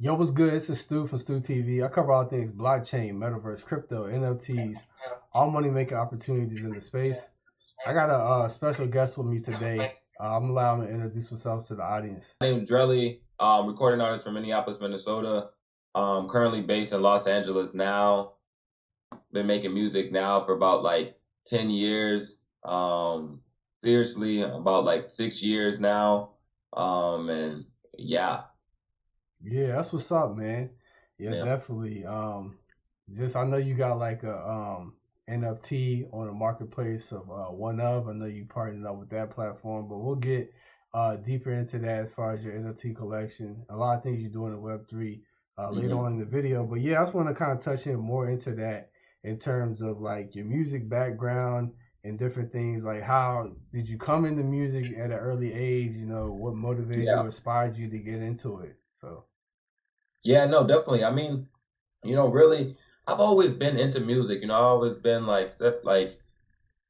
Yo, what's good? It's Stu from Stu TV. I cover all things blockchain, metaverse, crypto, NFTs, all money making opportunities in the space. I got a special guest with me today. I'm allowing him to introduce himself to the audience. My name is Drelli, recording artist from Minneapolis, Minnesota. Currently based in Los Angeles now. Been making music now for about like 10 years. Seriously, about like 6 years now. And yeah, Yeah, that's what's up, man. Yeah, yeah, definitely. Just I know you got like a NFT on the marketplace of Oneof. I know you partnered up with that platform, but we'll get deeper into that as far as your NFT collection. A lot of things you're doing in Web3 later hmm on in the video. But yeah, I just want to kind of touch in more into that in terms of like your music background and different things. Like how did you come into music at an early age? You know, what motivated you, yeah, inspired you to get into it? So. yeah. No, definitely. I mean, really, I've always been into music. I've always been like stuff like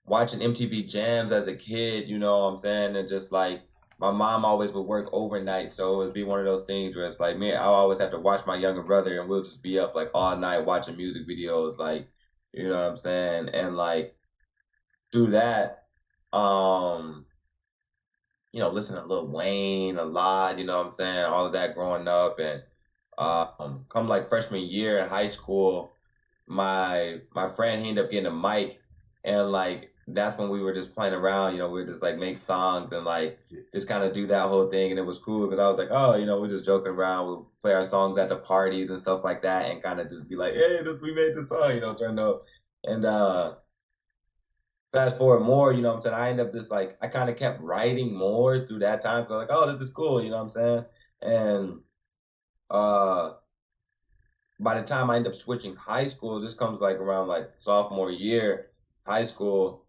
watching MTV Jams as a kid, you know what I'm saying? And just like my mom always would work overnight, so it would be one of those things where it's like me, I always have to watch my younger brother and we'll just be up like all night watching music videos, like, you know what I'm saying? And like through that, um, listening to Lil Wayne a lot, you know what I'm saying? All of that growing up and come like freshman year in high school, my friend he ended up getting a mic and like that's when we were just playing around, we would just like make songs and like just kind of do that whole thing and it was cool because I was like, oh, we're just joking around, we'll play our songs at the parties and stuff like that and kind of just be like, hey, this we made this song, turn up. And fast forward more, you know what I'm saying? I end up just like I kind of kept writing more through that time. Cause like, oh, this is cool, you know what I'm saying? And uh by the time I end up switching high schools, this comes like around like sophomore year, high school.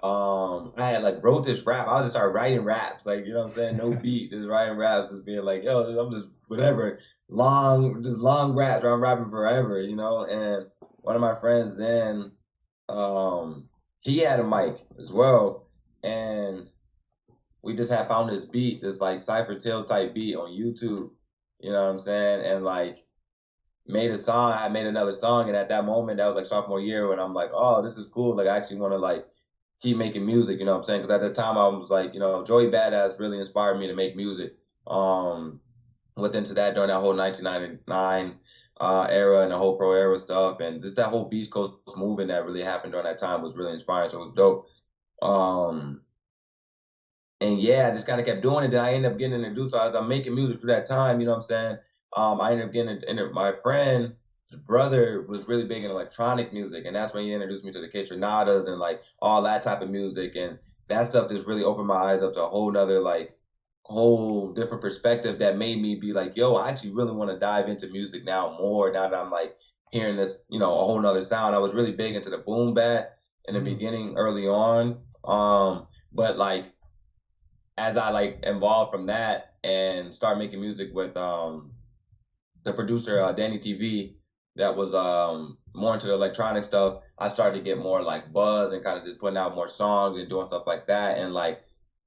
I had like wrote this rap. I just started writing raps, like you know what I'm saying, no beat, just writing raps, just being like, yo, I'm just whatever, just long raps. Where I'm rapping forever, And one of my friends then, he had a mic as well, and we just had found this beat, this like Cypher Tail type beat on YouTube. You know what I'm saying? And like made a song. I made another song, and at that moment, that was like sophomore year, when I'm like, oh, this is cool. Like, I actually want to like keep making music. You know what I'm saying? Because at the time, I was like, Joey Badass really inspired me to make music. Um, Went into that during that whole 1999 era and the whole pro era stuff, and just that whole Beast Coast movement that really happened during that time was really inspiring. So it was dope. Um, and yeah, I just kind of kept doing it. Then I ended up getting introduced. So I'm making music through that time. You know what I'm saying? I ended up getting into my friend. His brother was really big in electronic music, and that's when he introduced me to the K-Trinadas and like all that type of music, and that stuff just really opened my eyes up to a whole nother like whole different perspective that made me be like, yo, I actually really want to dive into music now more. Now that I'm like hearing this, a whole nother sound. I was really big into the boom bap in the Mm. beginning, early on, but like as I like evolved from that and started making music with the producer Danny TV that was more into the electronic stuff, I started to get more like buzz and kind of just putting out more songs and doing stuff like that and like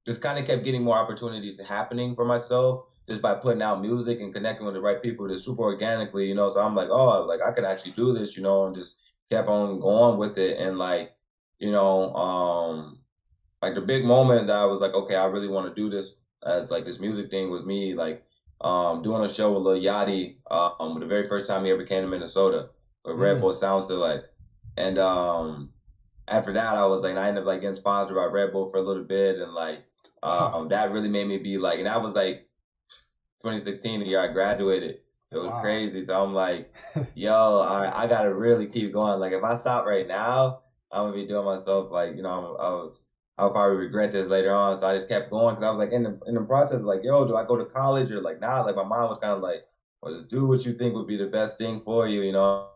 just kind of kept getting more opportunities happening for myself just by putting out music and connecting with the right people just super organically, So I'm like, oh, like I could actually do this, and just kept on going with it and like, you know, like the big moment that I was like, okay, I really want to do this as like this music thing was me like doing a show with Lil Yachty the very first time he ever came to Minnesota with Red Mm. Bull Sound Select. And after that I was like I ended up like getting sponsored by Red Bull for a little bit and like Wow. that really made me be like and that was like 2016, the year I graduated. It was Wow. crazy. So I'm like, yo, I gotta really keep going. Like if I stop right now, I'm gonna be doing myself like, I'll probably regret this later on. So I just kept going because I was like in the process, like, yo, do I go to college or like nah? Like my mom was kind of like, well, just do what you think would be the best thing for you,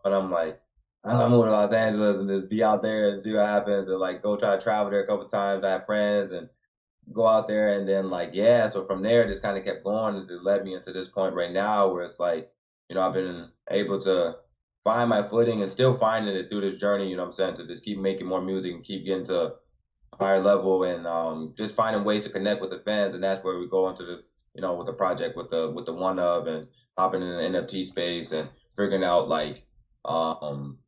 And I'm like, I'm moving to Los Angeles and just be out there and see what happens and like go try to travel there a couple times. I have friends and go out there and then like yeah so from there it just kind of kept going and it led me into this point right now where it's like I've been able to find my footing and still finding it through this journey, I'm saying, to just keep making more music and keep getting to a higher level and just finding ways to connect with the fans, and that's where we go into this with the project with the one of and hopping in the NFT space and figuring out like um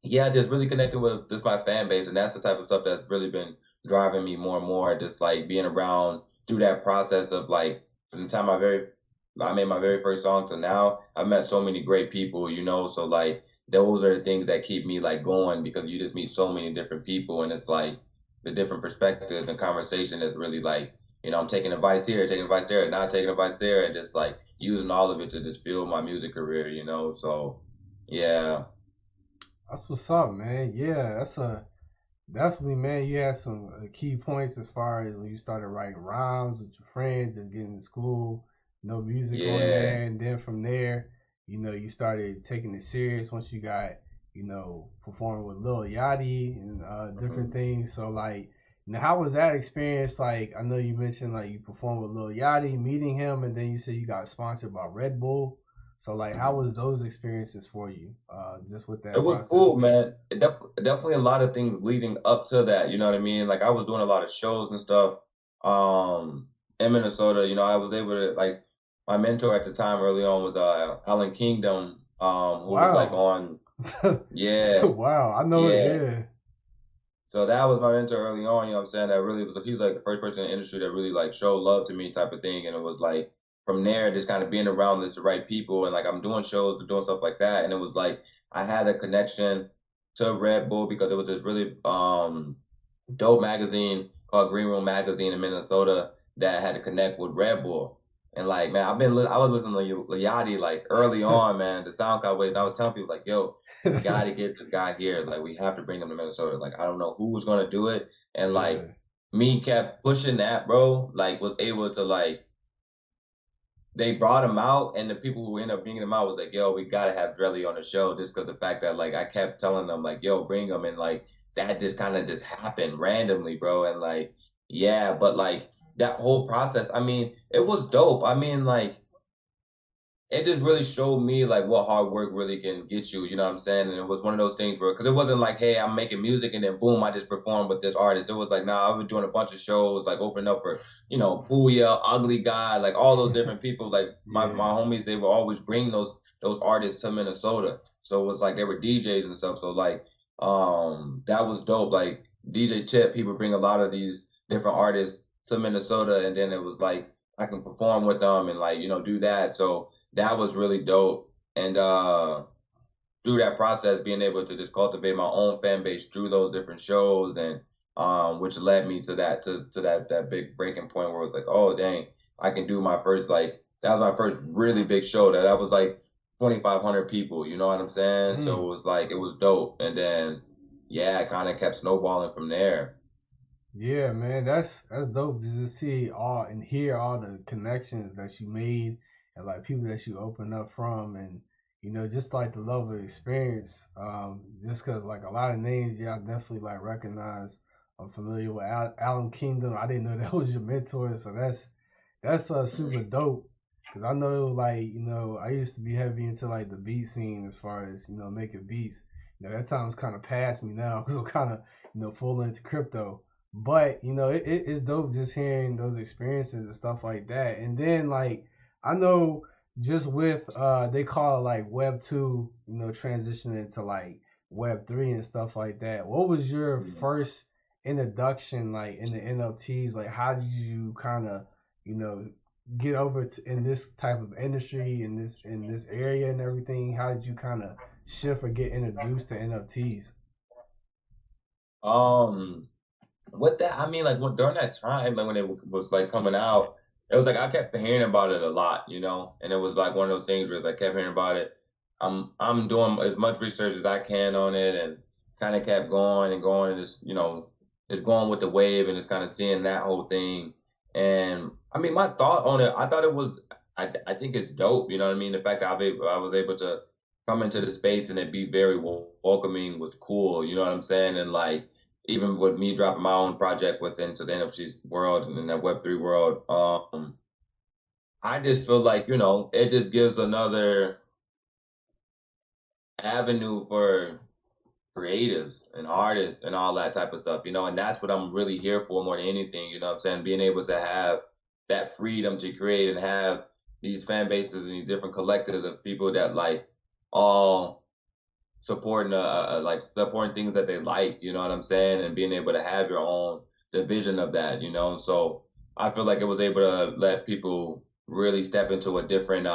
yeah, just really connecting with this my fan base, and that's the type of stuff that's really been driving me more and more. Just like being around through that process of like from the time I made my very first song to now, I've met so many great people, you know. So like those are the things that keep me like going because you just meet so many different people, and it's like the different perspectives and conversation is really like I'm taking advice here, taking advice there, not taking advice there, and just like using all of it to just fuel my music career, you know. So yeah. That's what's up, man. Yeah, that's a definitely, man. You had some key points as far as when you started writing rhymes with your friends, just getting to school, no music on Yeah. there, and then from there, you started taking it serious once you got, performing with Lil Yachty and different Mhm. things. So like, now how was that experience? Like, I know you mentioned like you performed with Lil Yachty, meeting him, and then you said you got sponsored by Red Bull. So like, how Mhm. was those experiences for you? Just with It that was cool, process. man. Definitely a lot of things leading up to that. You know what I mean? Like I was doing a lot of shows and stuff. Um, in Minnesota, I was able to like my mentor at the time early on was Alan Kingdom, who was like Wow. on yeah, Wow, I know it. yeah. Yeah. So that was my mentor early on, you know what I'm saying? That really was he's like the first person in the industry that really like showed love to me type of thing. And it was like from there just kind of being around this right people and like I'm doing shows, doing stuff like that. And it was like I had a connection to Red Bull because it was this really dope magazine called Green Room Magazine in Minnesota that had to connect with Red Bull. And like, man, I was listening to Yachty like early on, man, the SoundCloud waves. And I was telling people like, yo, we got to get this guy here. Like, we have to bring him to Minnesota. Like, I don't know who was going to do it. And like, Yeah. me kept pushing that, bro. Like, was able to like they brought him out, and the people who ended up bringing him out was like, "Yo, we gotta have Drelli on the show," just because the fact that like I kept telling them like, "Yo, bring him," and like that just kind of just happened randomly, bro. And like, yeah, but like that whole process, I mean, it was dope. I mean, like it just really showed me like what hard work really can get you. You know what I'm saying? And it was one of those things where, because it wasn't like, hey, I'm making music and then boom, I just perform with this artist. It was like, nah, I've been doing a bunch of shows, like opening up for, Booyah, Ugly Guy, like all those different people. Like my Yeah. homies, they would always bring those artists to Minnesota. So it was like they were DJs and stuff. So like, that was dope. Like DJ Tip, he would bring a lot of these different artists to Minnesota, and then it was like I can perform with them and like do that. So that was really dope. And through that process, being able to just cultivate my own fan base through those different shows, and which led me to that big breaking point where it was like, oh dang, I can do my first like that was my first really big show that was like 2,500 people. You know what I'm saying? So Mm. it was like it was dope, and then yeah, it kind of kept snowballing from there. Yeah, man, that's dope to just see all and hear all the connections that you made and like people that you opened up from and just like the level of experience. Just because like a lot of names, yeah, I definitely like recognize. I'm familiar with Alan Kingdom. I didn't know that was your mentor, so that's super dope. Cause I know like I used to be heavy into like the beat scene as far as making beats. That time's kind of past me now because I'm kind of full into crypto. But it's dope just hearing those experiences and stuff like that. And then like I know just with they call it like Web 2, transitioning to like Web 3 and stuff like that. What was your first introduction like in the NFTs? Like how did you kind of you know get over to in this type of industry in this area and everything? How did you kind of shift or get introduced to NFTs? Um, With that, I mean, like during that time, like when it was like coming out, it was like I kept hearing about it a lot, and it was like one of those things where I kept hearing about it. I'm doing as much research as I can on it, and kind of kept going and going, and just going with the wave, and just kind of seeing that whole thing. And I mean, my thought on it, I thought it was, I think it's dope. You know what I mean? The fact that I was able to come into the space and it be very welcoming was cool. You know what I'm saying? And like even with me dropping my own project within to the NFT world and in that Web3 world, I just feel like, it just gives another avenue for creatives and artists and all that type of stuff, and that's what I'm really here for more than anything, you know what I'm saying? Being able to have that freedom to create and have these fan bases and these different collectives of people that like all supporting like supporting things that they like, you know what I'm saying, and being able to have your own division of that, you know. So I feel like it was able to let people really step into a different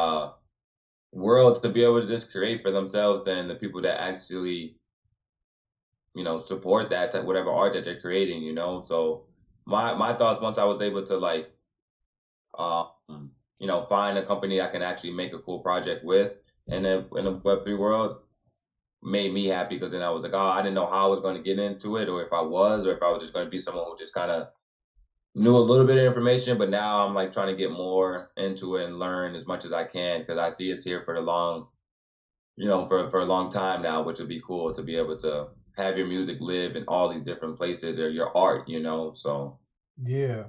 world to be able to just create for themselves and the people that actually, you know, support that type, whatever art that they're creating, you know. So my thoughts once I was able to like you know, find a company I can actually make a cool project with and then in the Web3 world made me happy because then I was like, oh, I didn't know how I was going to get into it or if I was or if I was just going to be someone who just kind of knew a little bit of information, but now I'm like trying to get more into it and learn as much as I can because I see it's here for the long, you know, for a long time now, which would be cool to be able to have your music live in all these different places or your art, you know. So Yeah.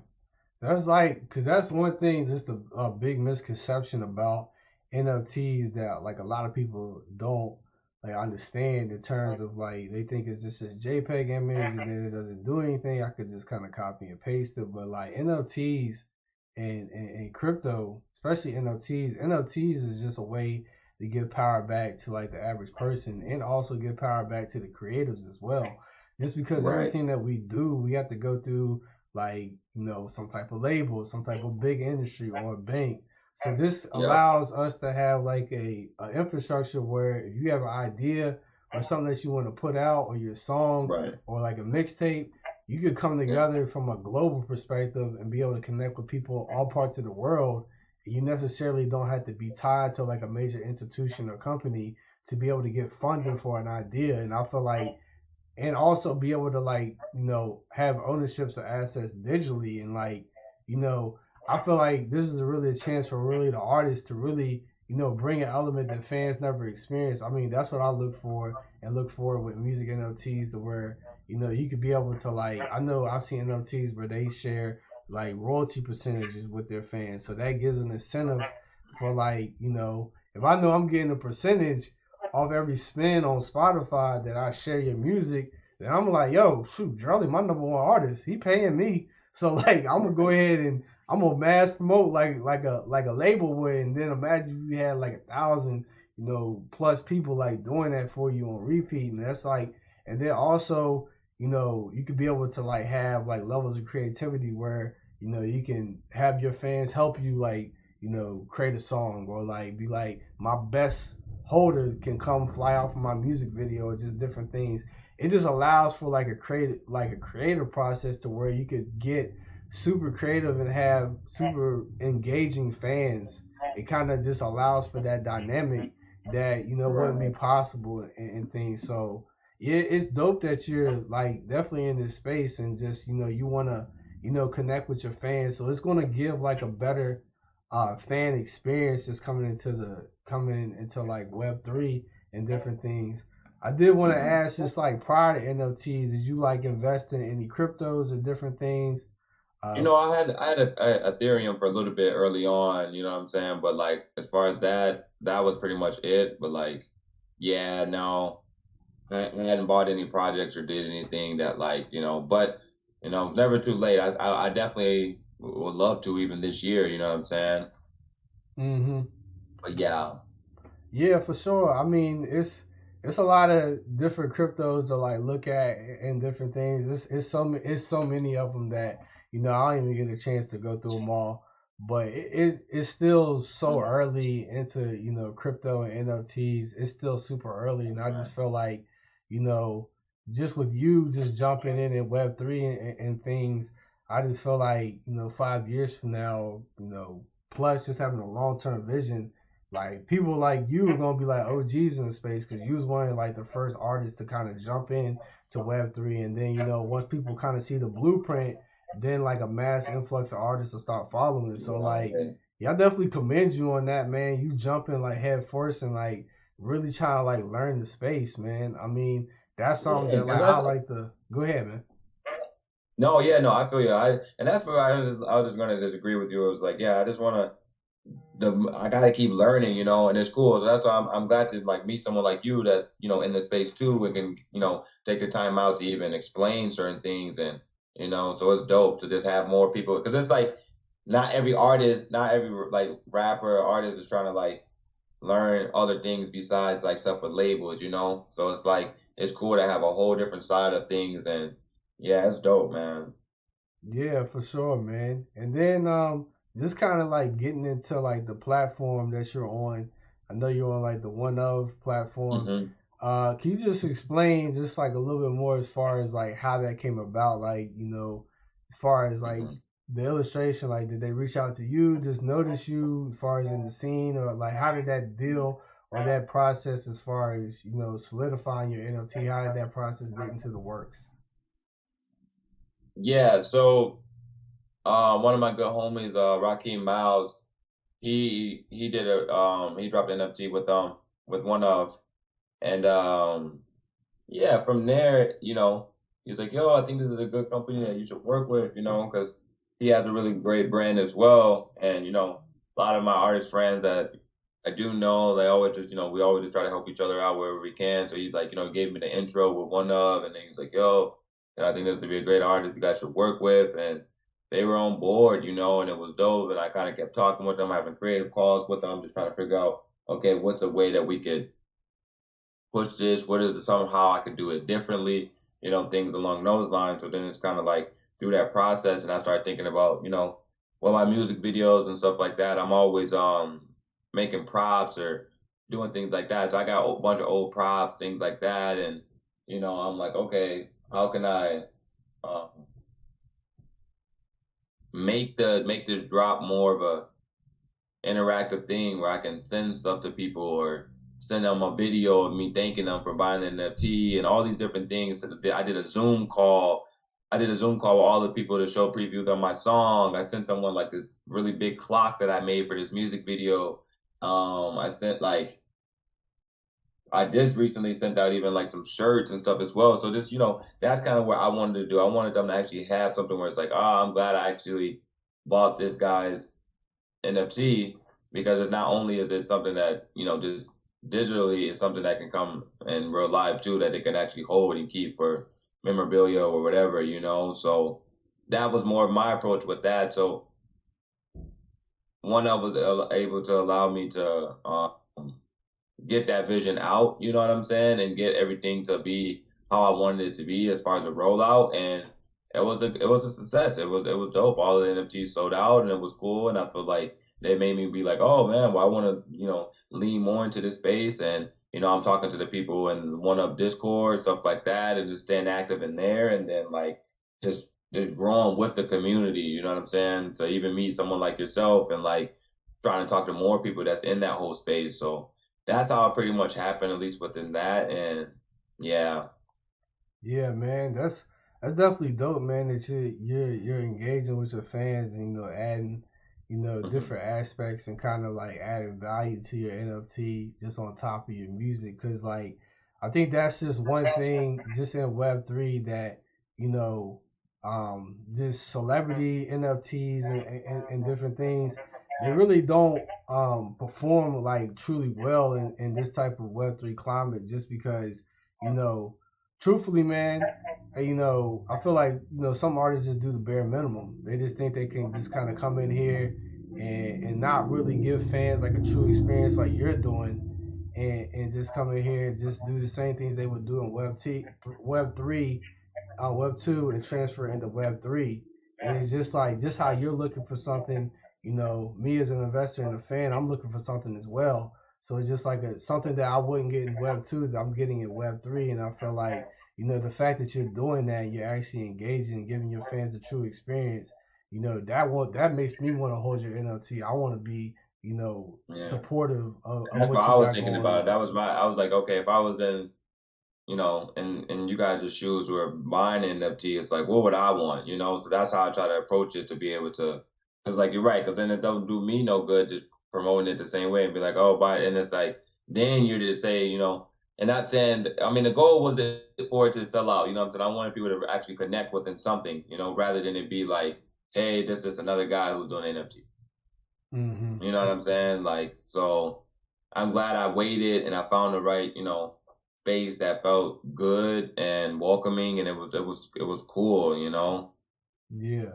That's like, because that's one thing, just a big misconception about NFTs that like a lot of people don't like understand in terms of like they think it's just a JPEG image and then it doesn't do anything. I could just kind of copy and paste it, but like NFTs and crypto, especially NFTs is just a way to give power back to like the average person and also give power back to the creatives as well. Just because right, everything that we do, we have to go through like some type of label, some type of big industry or a bank. So this yep, allows us to have like a infrastructure where if you have an idea or something that you want to put out or your song right, or like a mixtape, you could come yeah, together from a global perspective and be able to connect with people all parts of the world. You necessarily don't have to be tied to like a major institution or company to be able to get funding for an idea. And I feel like and also be able to like have ownerships of assets digitally and like you know I feel like this is really a chance for really the artists to really bring an element that fans never experienced. I mean, that's what I look for and look for with music NFTs, to where you could be able to like, I know I've seen NFTs where they share like royalty percentages with their fans, so that gives an incentive for like if I know I'm getting a percentage off every spin on Spotify that I share your music, then I'm like, yo, shoot, Drelli, my number one artist, he paying me. So like I'm gonna go right, ahead and I'm gonna mass promote like a label would, and then imagine if you had like 1,000, plus people like doing that for you on repeat, and that's like, and then also, you could be able to like have like levels of creativity where you can have your fans help you like create a song, or like be like my best holder can come fly out from my music video, or just different things. It just allows for like a creative process to where you could get super creative and have super engaging fans. It kind of just allows for that dynamic that wouldn't be right. possible and things. So yeah, it's dope that you're like definitely in this space and just you want to connect with your fans. So it's going to give like a better fan experience just coming into like Web3 and different things. I did want to Mhm. ask, just like prior to NFTs, did you like invest in any cryptos or different things? You Uh, know, I had a Ethereum for a little bit early on, you know what I'm saying? But like as far as that, that was pretty much it. But like, yeah, no, I hadn't bought any projects or did anything that like, you know, but you know, it's never too late. I definitely would love to even this year, you know what I'm saying? mm-hmm. But yeah, Yeah, for sure. I mean, it's a lot of different cryptos to like look at and different things. It's so many of them that I don't even get a chance to go through them all. But it's still so early into crypto and NFTs. It's still super early, and I just feel like you know just with you just jumping in Web3 and things, I just feel like 5 years from now, plus just having a long term vision, like people like you are gonna be like OGs in the space because you was one of like the first artists to kind of jump in to Web3, and then once people kind of see the blueprint, then like a mass influx of artists will start following it. So like, yeah, yeah, I definitely commend you on that, man. You jumping like head first and like really trying to like learn the space, man. I mean, that's something yeah, that because like I that's like to go ahead, man. no, yeah, no, I feel you. And that's where I was just gonna disagree with you. It was like, yeah, I just wanna I gotta keep learning, you know, and it's cool. So that's why I'm glad to like meet someone like you that's, you know, in the space too and can, you know, take the time out to even explain certain things and, you know, so it's dope to just have more people because it's like not every like rapper or artist is trying to like learn other things besides like stuff with labels, you know? So it's like it's cool to have a whole different side of things and yeah, it's dope, man. Yeah, for sure, man. And then just kind of like getting into like the platform that you're on. I know you're on like the One of platform. Hmm. Can you just explain just like a little bit more as far as like how that came about? Like, as far as like Hmm. the illustration, like did they reach out to you, just notice you as far as in the scene, or like how did that deal or that process as far as, solidifying your NFT, how did that process get into the works? Yeah, so one of my good homies, Raheem Miles, he did he dropped an NFT with one of and yeah, from there, he's like, yo, I think this is a good company that you should work with, because he has a really great brand as well. And, a lot of my artist friends that I do know, they always just, we always just try to help each other out wherever we can. So he's like, gave me the intro with one of, and then he's like, yo, I think this would be a great artist you guys should work with. And they were on board, and it was dope. And I kind of kept talking with them, having creative calls with them, just trying to figure out, okay, what's the way that we could push this? What is the, somehow I could do it differently? Things along those lines. So then it's kind of like through that process, and I started thinking about, well, my music videos and stuff like that. I'm always making props or doing things like that. So I got a bunch of old props, things like that, and I'm like, okay, how can I um, make this drop more of a interactive thing where I can send stuff to people or send them a video of me thanking them for buying an NFT and all these different things. I did a Zoom call. I did a Zoom call with all the people to show previews of my song. I sent someone like this really big clock that I made for this music video. I sent like I just recently sent out even like some shirts and stuff as well. So just that's kind of what I wanted to do. I wanted them to actually have something where it's like, oh, I'm glad I actually bought this guy's NFT because it's not only is it something that just digitally is something that can come in real life too that they can actually hold and keep for memorabilia or whatever. So that was more of my approach with that. So one of was able to allow me to get that vision out, you know what I'm saying, and get everything to be how I wanted it to be as far as the rollout. And it was a success. It was dope. All the NFTs sold out, and it was cool. And I feel like they made me be like, oh man, well I want to lean more into this space. And I'm talking to the people in one of Discord stuff like that, and just staying active in there, and then like just growing with the community. You know what I'm saying? To even meet someone like yourself and like trying to talk to more people that's in that whole space. So that's how it pretty much happened, at least within that. And yeah. Yeah, man, that's definitely dope, man. That you're engaging with your fans and adding Hmm. different aspects and kind of like adding value to your NFT just on top of your music. Cause like I think that's just one thing just in Web3 that you know just celebrity NFTs and different things they really don't perform like truly well in this type of Web3 climate just because you know truthfully, man, I feel like some artists just do the bare minimum. They just think they can just kind of come in here and not really give fans like a true experience like you're doing, and just come in here and just do the same things they would do in Web3 Web 2 and transfer into Web 3. And it's just like, just how you're looking for something, me as an investor and a fan, I'm looking for something as well. So it's just like something that I wouldn't get in Web 2 that I'm getting in Web 3. And I feel like, the fact that you're doing that, you're actually engaging and giving your fans a true experience, that makes me want to hold your NFT. I want to be, Yeah. supportive And of that's what what you I was got thinking going about. on. That was I was like, okay, if I was in, in you guys' shoes were buying an NFT, it's like, what would I want? So that's how I try to approach it to be able to, because like you're right, because then it don't do me no good just promoting it the same way and be like, oh, buy it. And it's like, then you're to say, and not saying, I mean, the goal was for it to sell out, what I'm saying? I wanted people to actually connect within something, rather than it be like, hey, this is another guy who's doing an NFT. Hmm. You know what I'm saying? Like, so I'm glad I waited and I found the right, space that felt good and welcoming, and it was cool. Yeah.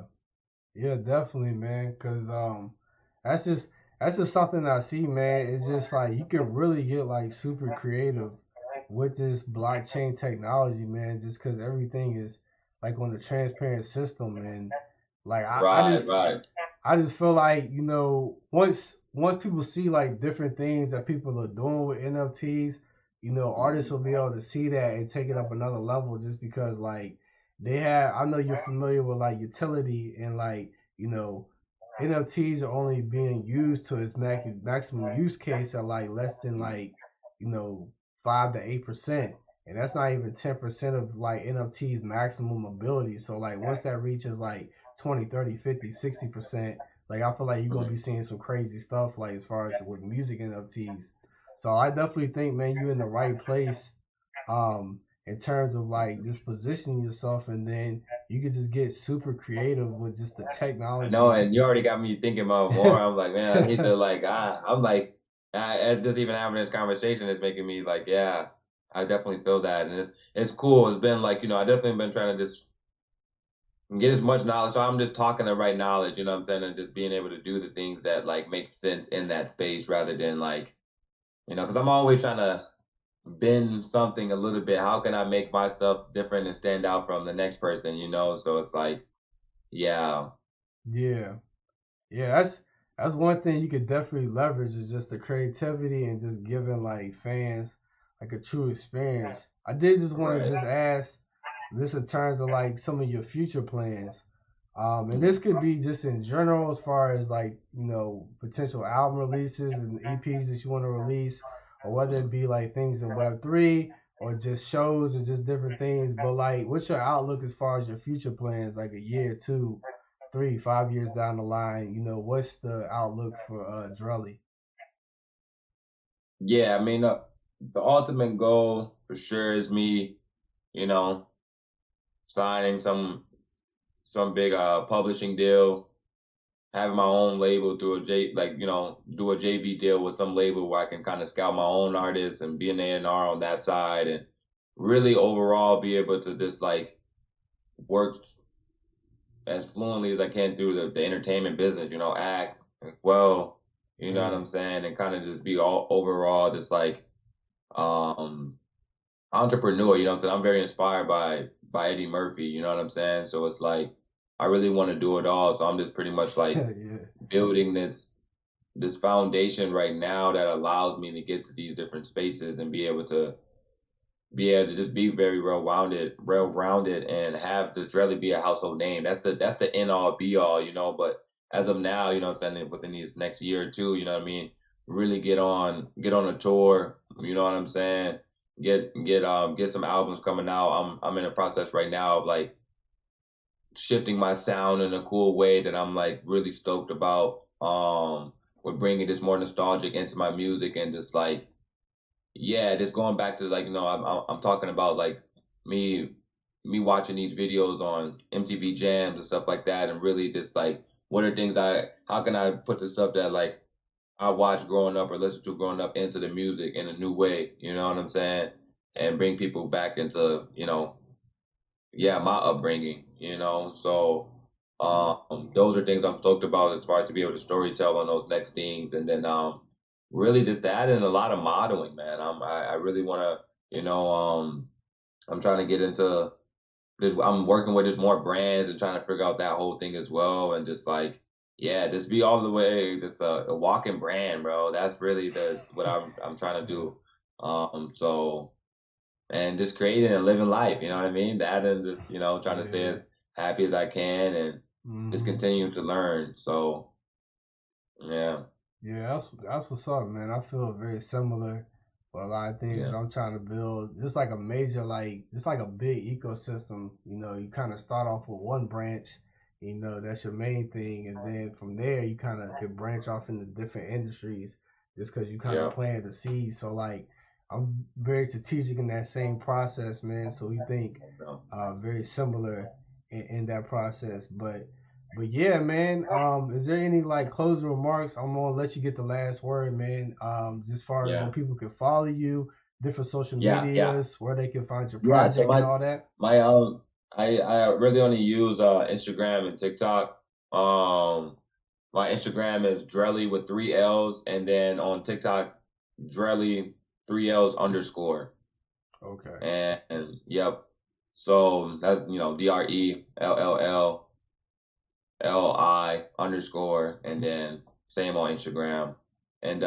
Yeah, definitely, man. Cause that's just that's just something I see, man. It's just like you can really get like super creative with this blockchain technology, man. Just cause everything is like on the transparent system, and like Right, right. I just feel like once people see like different things that people are doing with NFTs, artists will be able to see that and take it up another level just because like they have. I know you're familiar with like utility and like NFTs are only being used to its maximum use case at like less than like 5 to 8%, and that's not even 10% of like NFT's maximum ability. So like once that reaches like 20, 30, 50, 60%, like I feel like you're gonna be Mhm. seeing some crazy stuff like as far as with music NFTs. So I definitely think, man, you're in the right place in terms of like just positioning yourself, and then you can just get super creative with just the I know, technology. and you already got me thinking about more. I'm like, man, I need to like, I'm like, just even having this conversation is making me like, yeah, I definitely feel that, and it's cool. It's been like, I definitely been trying to just get as much knowledge. So I'm just talking the right knowledge, you know what I'm saying, and just being able to do the things that like make sense in that space rather than like, because I'm always trying to bend something a little bit. How can I make myself different and stand out from the next person, So it's like, yeah, Yeah. Yeah, that's one thing you could definitely leverage is just the creativity and just giving like fans like a true experience. I did just want to right. just ask this in terms of like some of your future plans. And this Mhm. could be just in general as far as like, potential album releases and EPs that you want to release, or whether it Mhm. be like things in Web3 or just shows or just different things. But like what's your outlook as far as your future plans, like a year, 2, 3, 5 years down the line? What's the outlook for Drelli? Yeah, I mean, the ultimate goal for sure is me, you know, signing some big publishing deal, having my own label through a J like do a JV deal with some label where I can kind of scout my own artists and be an A&R on that side, and really overall be able to just like work as fluently as I can through the entertainment business, act as well, you know what Right. I'm saying, and kind of just be all overall just like um entrepreneur, you know what I'm saying? I'm very inspired by Eddie Murphy, you know what I'm saying? So it's like I really want to do it all. So I'm just pretty much like Yeah. building this foundation right now that allows me to get to these different spaces and be able to just be very well rounded and have this really be a household name. That's the end all be all, but as of now, you know what I'm saying, within these next year or two, you know what I mean, really get on a tour, you know what I'm saying? Get some albums coming out. I'm in a process right now of like shifting my sound in a cool way that I'm like really stoked about. With bringing this more nostalgic into my music and just like yeah, just going back to like I'm talking about like me me watching these videos on MTV Jams and stuff like that, and really just like what are things how can I put the stuff that like I watched growing up or listened to growing up into the music in a new way, you know what I'm saying, and bring people back into yeah, my upbringing, so those are things I'm stoked about as far as to be able to storytell on those next things, and then really just that and a lot of modeling, man. I really want to, I'm trying to get into this. I'm working with just more brands and trying to figure out that whole thing as well, and just like yeah, just be all the way just a walking brand, bro. That's really the what I'm trying to Yeah. do. So and just creating and living life. You know what I mean? That and just trying to stay Yeah. as happy as I can and just Hmm. continue to learn. So yeah, Yeah, that's what's up, man. I feel very similar for a lot of things yeah, that I'm trying to build. It's like a major, like it's like a big ecosystem. You kind of start off with one branch. That's your main thing, and then from there you kind of could branch off into different industries just because you kind of yeah, plant the seed. So like, I'm very strategic in that same process, man. So we think yeah, very similar in that process, but yeah, man. Is there any like closing remarks? I'm gonna let you get the last word, man. Just far as where yeah, people can follow you, different social yeah. medias, where they can find your Yeah, so project and all that. my I really only use Instagram and TikTok. My Instagram is Drelli with 3 L's, and then on TikTok, Drelli 3 L's underscore. Okay. And yep. So that's DRELLLLI underscore, and then same on Instagram. And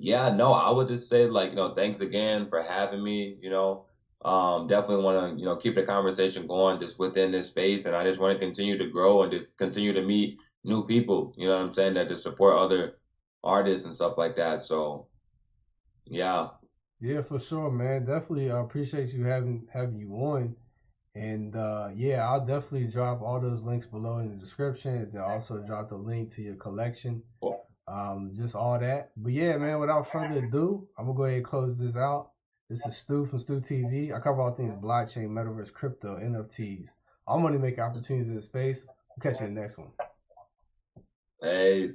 yeah, no, I would just say like, thanks again for having me, definitely want to, keep the conversation going just within this space. And I just want to continue to grow and just continue to meet new people, you know what I'm saying, that just support other artists and stuff like that. So yeah. Yeah, for sure, man. Definitely appreciate you having you on. And yeah, I'll definitely drop all those links below in the description. And then also drop the link to your collection. Cool. Just all that. But yeah, man, without further ado, I'm gonna go ahead and close this out. This is Stu from Stu TV. I cover all things blockchain, metaverse, crypto, NFTs. I'm money making opportunities in the space. We'll catch you in the next one. Hey.